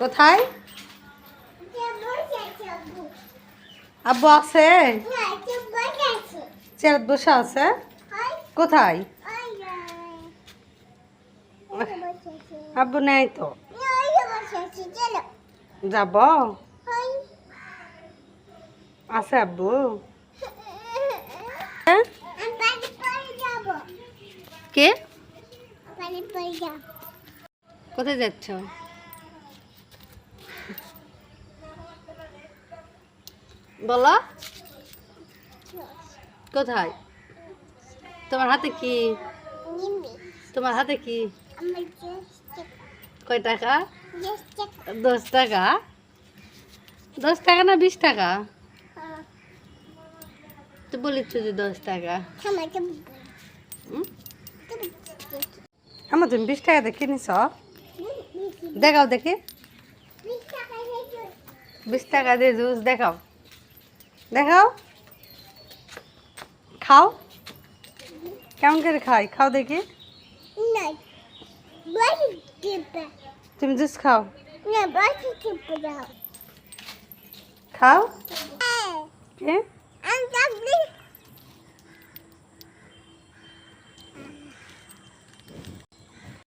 কোথায়? আব্বু আছে? চেয়ার বসে আছে। কোথায়? আব্বু নেই তো। যাব? আছে আব্বু? কে? কোথায় যাচ্ছ? বলো। কোথায়? তোমার হাতে কি? তোমার হাতে কি? কয় টাকা? 10 টাকা। 10 টাকা না 20 টাকা? তো বলিস যে 10 টাকা। আমার তুমি 20 টাকা দিয়ে কিনিস? দেখাও দেখি। 20 টাকা দিয়ে জুস দেখাও। দেখাও। খাও। কেমন করে খাই? খাও দেখি। তুমি জুস খাও। খাও। কে?